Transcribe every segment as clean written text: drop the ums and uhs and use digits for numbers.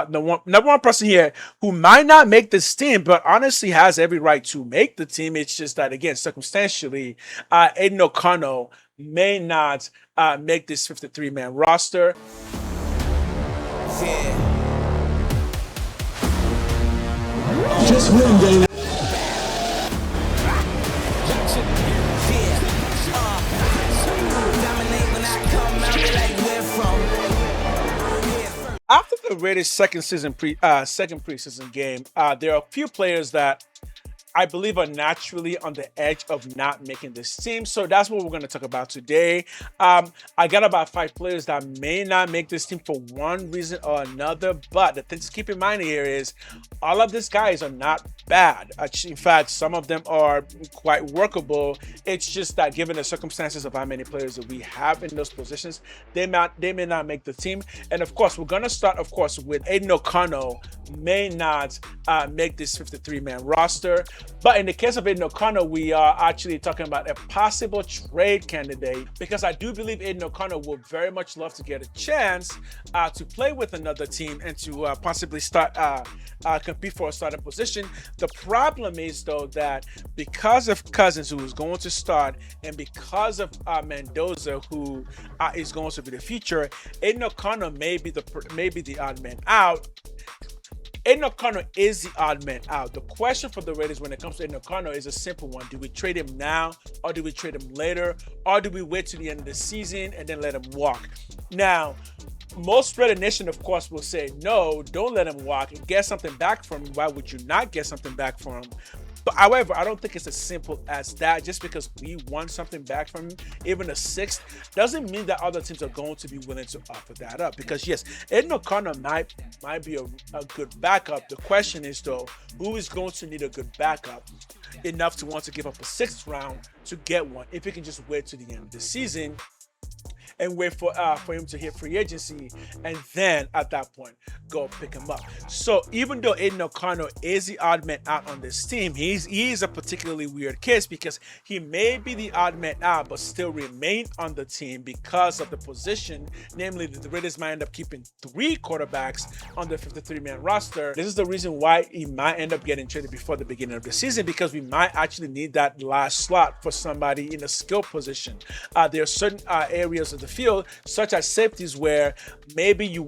number one person here who might not make this team, but honestly has every right to make the team. It's just that again, circumstantially, Aiden O'Connell may not make this 53-man roster. Yeah. Just win, baby. After the Raiders' second preseason game, there are a few players that I believe are naturally on the edge of not making this team. So that's what we're going to talk about today. I got about 5 players that may not make this team for one reason or another. But the thing to keep in mind here is all of these guys are not bad. In fact, some of them are quite workable. It's just that given the circumstances of how many players that we have in those positions, they may not make the team. And of course, we're going to start, of course, with Aiden O'Connell may not make this 53-man roster. But in the case of Aiden O'Connell, we are actually talking about a possible trade candidate because I do believe Aiden O'Connell will very much love to get a chance to play with another team and to possibly start compete for a starting position. The problem is though that because of Cousins, who is going to start, and because of Mendoza, who is going to be the future, Aiden O'Connell may be the odd man out. Aiden O'Connell is the odd man out. The question for the Raiders when it comes to Aiden O'Connell is a simple one. Do we trade him now, or do we trade him later, or do we wait to the end of the season and then let him walk? Now, most Raider Nation, of course, will say, no, don't let him walk and get something back from him. Why would you not get something back from him? But however, I don't think it's as simple as that. Just because we want something back from him, even a sixth, doesn't mean that other teams are going to be willing to offer that up. Because yes, Aiden O'Connell might be a good backup. The question is though, who is going to need a good backup enough to want to give up a 6th round to get one if he can just wait to the end of the season and wait for him to hit free agency, and then at that point go pick him up. So even though Aiden O'Connell is the odd man out on this team, he is a particularly weird case because he may be the odd man out but still remain on the team because of the position. Namely, the Raiders might end up keeping 3 quarterbacks on the 53-man roster. This is the reason why he might end up getting traded before the beginning of the season, because we might actually need that last slot for somebody in a skill position. There are certain areas of the field, such as safeties, where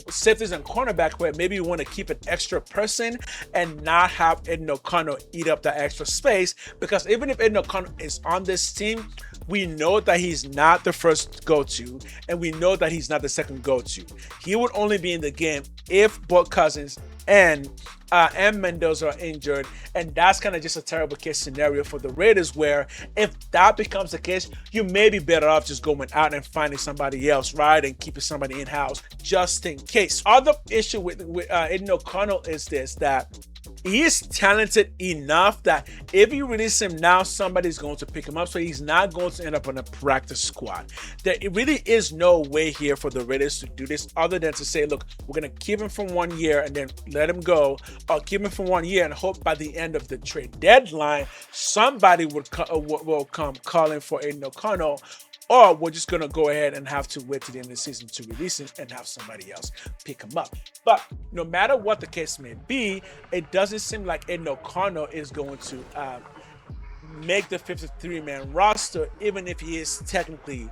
safeties and cornerback, where maybe you want to keep an extra person and not have Aiden O'Connell eat up that extra space. Because even if Aiden O'Connell is on this team, we know that he's not the first go-to, and we know that he's not the second go-to. He would only be in the game if both Cousins and Mendoza are injured, and that's kind of just a terrible case scenario for the Raiders, where if that becomes the case, you may be better off just going out and finding somebody else, right, and keeping somebody in-house just in case. Other issue with Aiden O'Connell is this, that he is talented enough that if you release him now, somebody's going to pick him up, so he's not going to end up on a practice squad. There really is no way here for the Raiders to do this other than to say, look, we're going to keep him for 1 year and then let him go, or keep him for 1 year and hope by the end of the trade deadline somebody will come calling for Aiden O'Connell, or we're just going to go ahead and have to wait to the end of the season to release him and have somebody else pick him up. But no matter what the case may be, it doesn't seem like Aiden O'Connell is going to make the 53-man roster. Even if he is technically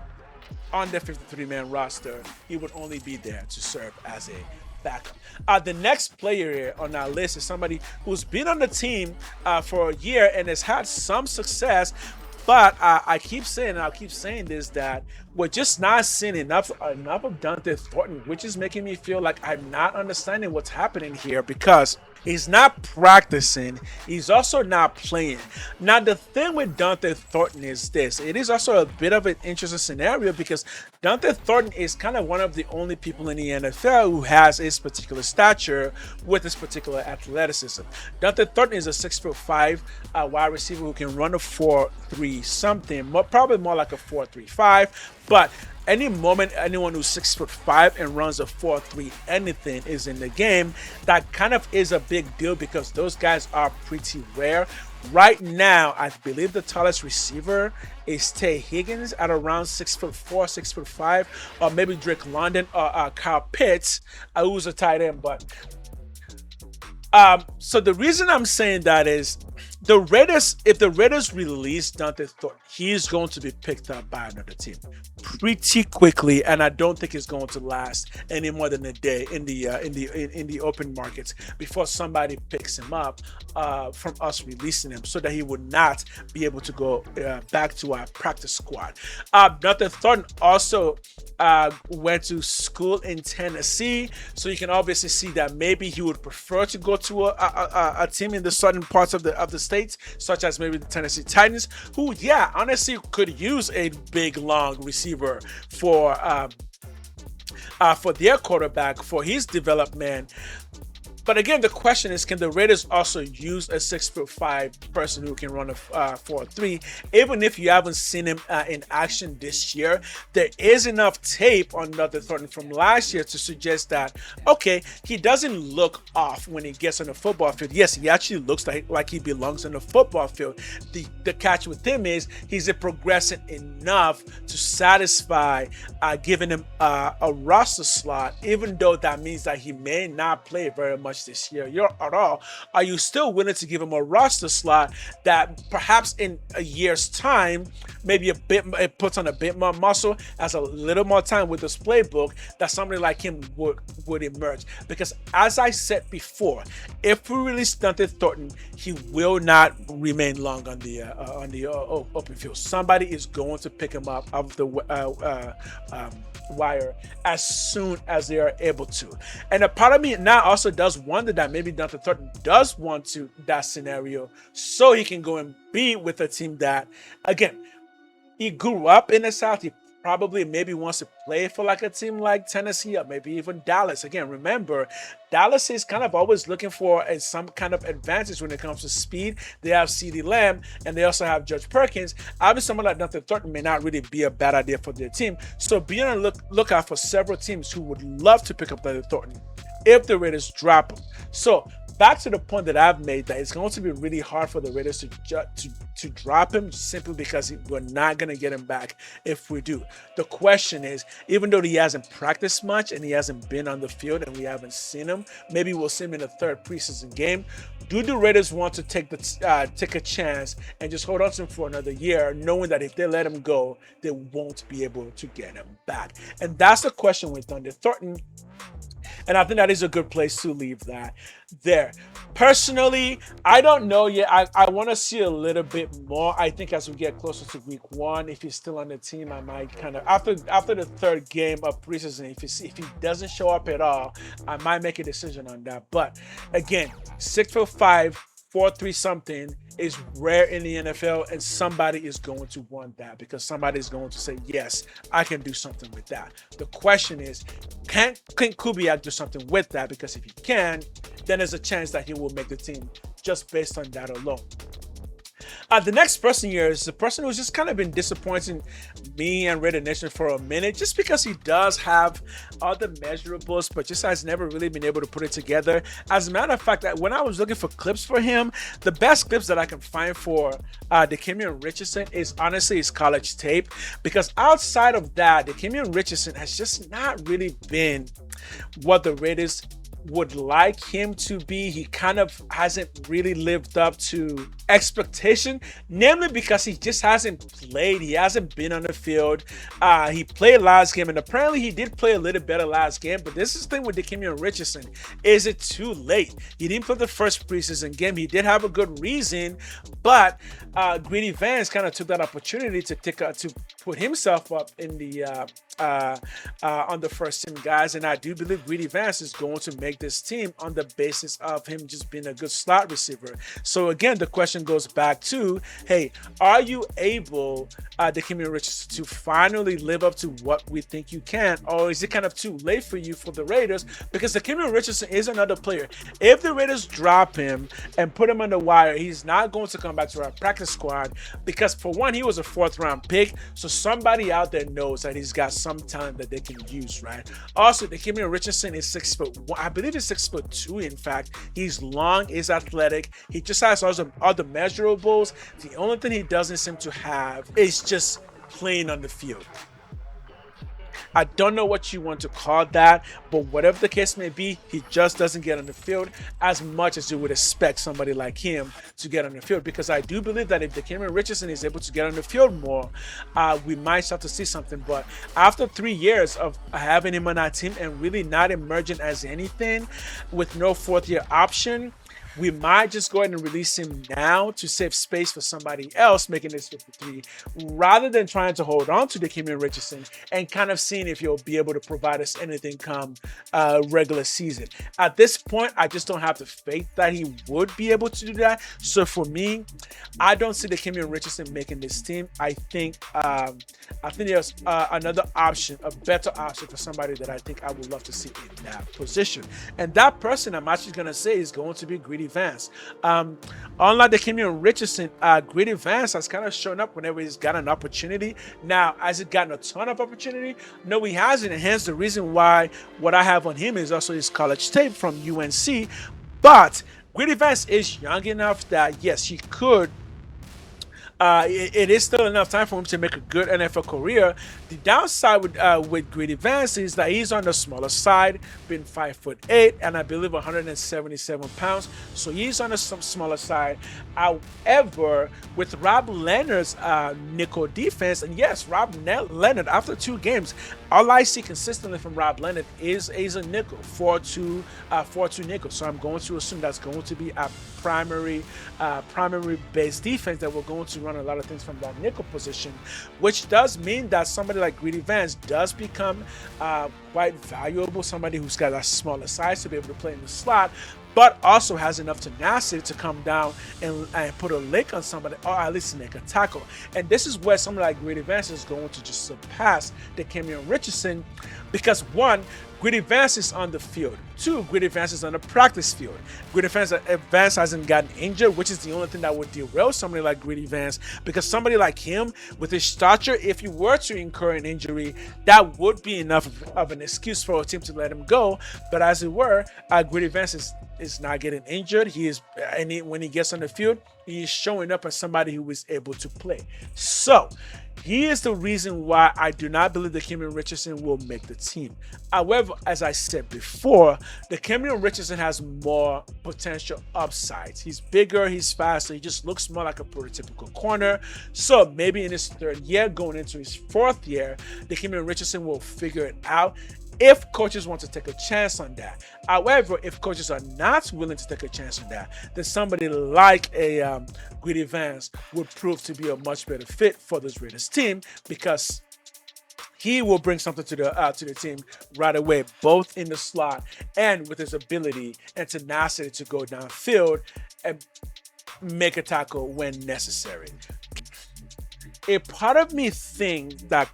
on the 53-man roster, he would only be there to serve as a backup. The next player here on our list is somebody who's been on the team for a year and has had some success. But I keep saying this, that we're just not seeing enough of Dante Thornton, which is making me feel like I'm not understanding what's happening here, because he's not practicing. He's also not playing. Now, the thing with Dante Thornton is this. It is also a bit of an interesting scenario because Dante Thornton is kind of one of the only people in the NFL who has his particular stature with his particular athleticism. Dante Thornton is a 6'5" wide receiver who can run a 4.3 something, probably more like a 4.35. But any moment anyone who's 6'5" and runs a 4.3 anything is in the game, that kind of is a big deal because those guys are pretty rare. Right now, I believe the tallest receiver is Tay Higgins at around 6'4", 6'5", or maybe Drake London or Kyle Pitts, who's a tight end. But So the reason I'm saying that is the Raiders, if the Raiders release Dante Thornton, he's going to be picked up by another team pretty quickly, and I don't think it's going to last any more than a day in the open markets before somebody picks him up from us releasing him, so that he would not be able to go back to our practice squad. Dante Thornton also went to school in Tennessee, so you can obviously see that maybe he would prefer to go to a team in the southern parts of the states, such as maybe the Tennessee Titans, who, yeah, honestly could use a big long receiver for their quarterback for his development. But again, the question is, can the Raiders also use a 6'5" person who can run a 4.3? Even if you haven't seen him in action this year, there is enough tape on Dante Thornton from last year to suggest that, okay, he doesn't look off when he gets on the football field. Yes, he actually looks like he belongs on the football field. The catch with him is he's a progressing enough to satisfy giving him a roster slot, even though that means that he may not play very much this year at all. Are you still willing to give him a roster slot that perhaps in a year's time, maybe it puts on a bit more muscle, has a little more time with this playbook, that somebody like him would emerge? Because as I said before, if we release Dante Thornton, he will not remain long on the open field. Somebody is going to pick him up off the wire as soon as they are able to. And a part of me now also does wonder that maybe Dante Thornton does want to that scenario so he can go and be with a team that, again, he grew up in the South. He probably maybe wants to play for like a team like Tennessee or maybe even Dallas. Again, remember, Dallas is kind of always looking for some kind of advantage when it comes to speed. They have CeeDee Lamb and they also have Judge Perkins. Obviously, someone like Dante Thornton may not really be a bad idea for their team. So be on the lookout for several teams who would love to pick up Dante Thornton if the Raiders drop him. So back to the point that I've made, that it's going to be really hard for the Raiders to drop him, simply because we're not going to get him back if we do. The question is, even though he hasn't practiced much and he hasn't been on the field and we haven't seen him, maybe we'll see him in the third preseason game. Do the Raiders want to take a chance and just hold on to him for another year, knowing that if they let him go, they won't be able to get him back? And that's the question with Dante Thornton. And I think that is a good place to leave that there. Personally, I don't know yet. I want to see a little bit more. I think as we get closer to week 1, if he's still on the team, I might kind of, after the third game of preseason, if he doesn't show up at all, I might make a decision on that. But again, 6'5", 4.3 something is rare in the NFL, and somebody is going to want that because somebody is going to say, yes, I can do something with that. The question is, can Kubiak do something with that? Because if he can, then there's a chance that he will make the team just based on that alone. The next person here is the person who's just kind of been disappointing me and Raider Nation for a minute, just because he does have other measurables, but just has never really been able to put it together. As a matter of fact, when I was looking for clips for him, the best clips that I can find for Dikemian Richardson is honestly his college tape, because outside of that, Dikemian Richardson has just not really been what the Raiders would like him to be. He kind of hasn't really lived up to expectation, namely because he just hasn't played. He hasn't been on the field. He played last game, and apparently he did play a little better last game, but this is the thing with Dikemian Richardson. Is it too late? He didn't play the first preseason game. He did have a good reason, but Greedy Vance kind of took that opportunity to put himself up in the on the first team guys, and I do believe Greedy Vance is going to make this team on the basis of him just being a good slot receiver. So again, the question goes back to, hey, are you able, Dikemian Richardson, to finally live up to what we think you can, or is it kind of too late for you for the Raiders? Because Dikemian Richardson is another player. If the Raiders drop him and put him on the wire, he's not going to come back to our practice squad, because for one, he was a 4th-round pick, so somebody out there knows that he's got some talent that they can use, right? Also, Dikemian Richardson is 6'1", I believe he's 6'2", in fact. He's long, he's athletic, he just has other measurables. The only thing he doesn't seem to have is just playing on the field. I don't know what you want to call that, but whatever the case may be, he just doesn't get on the field as much as you would expect somebody like him to get on the field. Because I do believe that if Damian Richardson is able to get on the field more, we might start to see something. But after 3 years of having him on our team and really not emerging as anything with no fourth-year option, we might just go ahead and release him now to save space for somebody else making this 53, rather than trying to hold on to Damian Richardson and kind of seeing if he'll be able to provide us anything come regular season. At this point, I just don't have the faith that he would be able to do that. So for me, I don't see Damian Richardson making this team. I think there's another option, a better option for somebody that I think I would love to see in that position. And that person I'm actually going to say is going to be Greedy Vance. Unlike Damian Richardson, Greedy Vance has kind of shown up whenever he's got an opportunity. Now, has he gotten a ton of opportunity? No, he hasn't. And hence the reason why what I have on him is also his college tape from UNC. But Greedy Vance is young enough that, yes, he could. It is still enough time for him to make a good NFL career. The downside with Greedy Vance is that he's on the smaller side, being 5'8", and I believe 177 pounds. So he's on the smaller side. However, with Rob Leonard's nickel defense, and yes, Rob Leonard, after 2 games, all I see consistently from Rob Leonard is a nickel, 4-2 nickel. So I'm going to assume that's going to be a primary base defense that we're going to run a lot of things from that nickel position, which does mean that somebody like Greedy Vance does become quite valuable, somebody who's got a smaller size to be able to play in the slot, but also has enough tenacity to come down and put a lick on somebody, or at least make a tackle. And this is where somebody like Greedy Vance is going to just surpass Damian Richardson, because one, Greedy Vance is on the field. 2, Greedy Vance is on the practice field. Greedy Vance hasn't gotten injured, which is the only thing that would derail somebody like Greedy Vance, because somebody like him, with his stature, if you were to incur an injury, that would be enough of an excuse for a team to let him go. But as it were, Greedy Vance is not getting injured. When he gets on the field, he is showing up as somebody who is able to play. So he is the reason why I do not believe Damian Richardson will make the team. However, as I said before, Damian Richardson has more potential upsides. He's bigger, he's faster, he just looks more like a prototypical corner. So maybe in his 3rd year, going into his 4th year, Damian Richardson will figure it out, if coaches want to take a chance on that. However, if coaches are not willing to take a chance on that, then somebody like a Greedy Vance would prove to be a much better fit for this Raiders team, because he will bring something to the team right away, both in the slot and with his ability and tenacity to go downfield and make a tackle when necessary. A part of me thinks that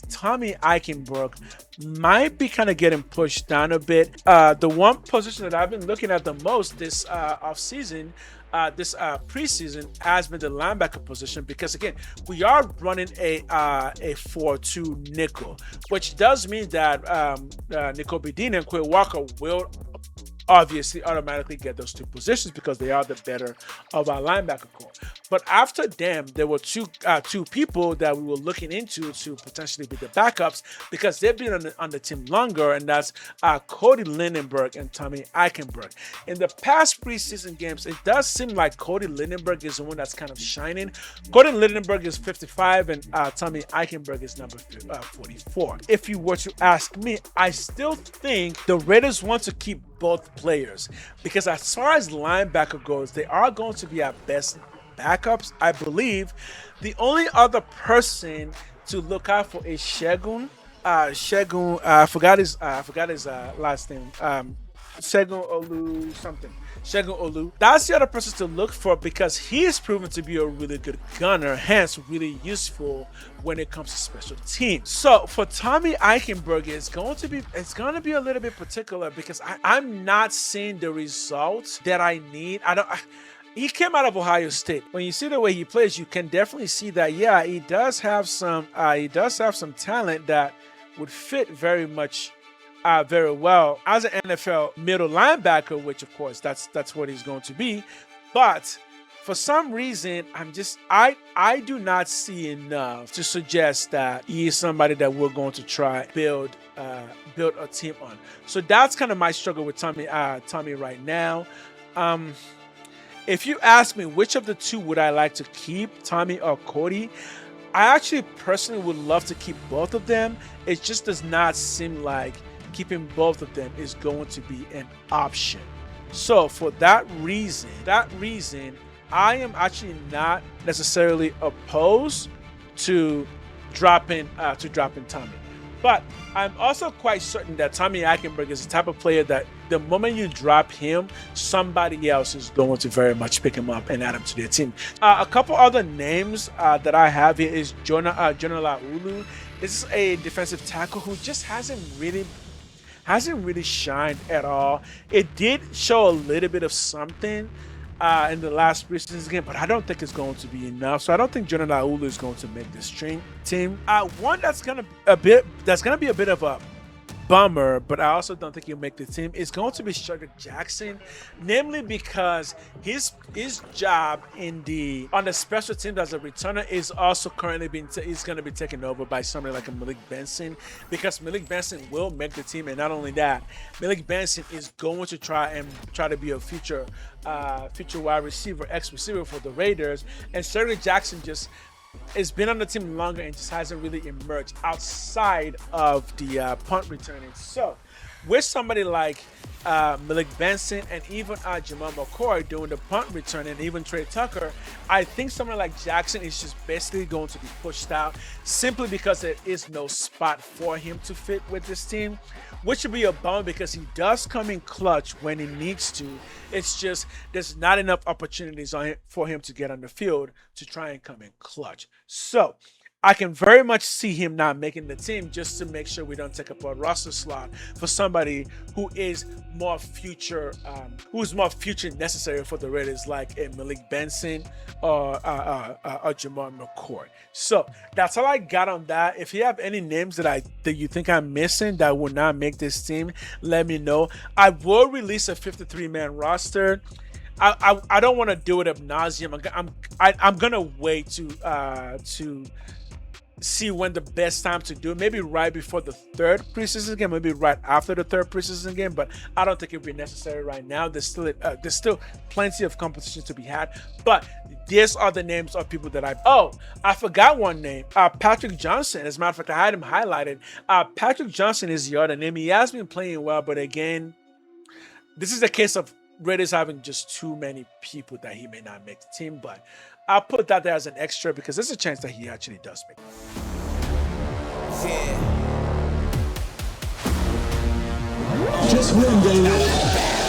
Tommy Eichenberg might be kind of getting pushed down a bit. The one position that I've been looking at the most this offseason, this preseason, has been the linebacker position, because again, we are running a 4-2 nickel, which does mean that Nicole Bedina and Quay Walker will obviously automatically get those 2 positions because they are the better of our linebacker core. But after them, there were two people that we were looking into to potentially be the backups, because they've been on the team longer, and that's Cody Lindenberg and Tommy Eichenberg. In the past preseason games, it does seem like Cody Lindenberg is the one that's kind of shining. Cody Lindenberg is 55, and Tommy Eichenberg is number 44. If you were to ask me, I still think the Raiders want to keep both players, because as far as linebacker goes, they are going to be our best backups. I believe the only other person to look out for is Shegun. I forgot his last name. Shegun Olu something. Shegun Olu. That's the other person to look for, because he is proven to be a really good gunner, hence really useful when it comes to special teams. So for Tommy Eichenberg, it's going to be a little bit particular, because I'm not seeing the results that I need. He came out of Ohio State. When you see the way he plays, you can definitely see that, yeah, he does have some talent that would fit very much very well as an NFL middle linebacker, which of course that's what he's going to be. But For some reason, I do not see enough to suggest that he is somebody that we're going to try build a team on. So that's kind of my struggle with Tommy right now. Um, if you ask me which of the two would I like to keep, Tommy or Cody, I actually personally would love to keep both of them. It just does not seem like keeping both of them is going to be an option. So for that reason, I am actually not necessarily opposed to dropping Tommy. But I'm also quite certain that Tommy Akenberg is the type of player that the moment you drop him, somebody else is going to very much pick him up and add him to their team. A couple other names that I have here is Jonah Laulu. This is a defensive tackle who just hasn't really shined at all. It did show a little bit of something in the last preseason game, but I don't think it's going to be enough. So I don't think Jonah Laulu is going to make this team. One that's gonna be a bit of a bummer, but I also don't think he'll make the team. It's going to be Cedric Jackson, namely because his job on the special team as a returner is also currently is going to be taken over by somebody like a Malik Benson, because Malik Benson will make the team, and not only that, Malik Benson is going to try to be a future wide receiver, X receiver for the Raiders, and Cedric Jackson just has been on the team longer and just hasn't really emerged outside of the punt returning. So, with somebody like Malik Benson and even Jamal McCoy doing the punt return, and even Trey Tucker, I think someone like Jackson is just basically going to be pushed out simply because there is no spot for him to fit with this team, which would be a bummer because he does come in clutch when he needs to. It's just there's not enough opportunities for him to get on the field to try and come in clutch. So I can very much see him not making the team just to make sure we don't take up a roster slot for somebody who is more future necessary for the Raiders, like a Malik Benson or Jamal McCoy. So that's all I got on that. If you have any names that you think I'm missing that will not make this team, let me know. I will release a 53-man roster. I don't want to do it ab nauseum. I'm gonna wait to see when the best time to do it. Maybe right before the third preseason game, maybe right after the third preseason game, but I don't think it would be necessary right now. There's still plenty of competition to be had, but these are the names of people that I forgot one name, Patrick Johnson. As a matter of fact, I had him highlighted. Patrick Johnson is the other name. He has been playing well, but again, this is a case of Raiders having just too many people that he may not make the team, but I'll put that there as an extra because there's a chance that he actually does make it. Just win, baby.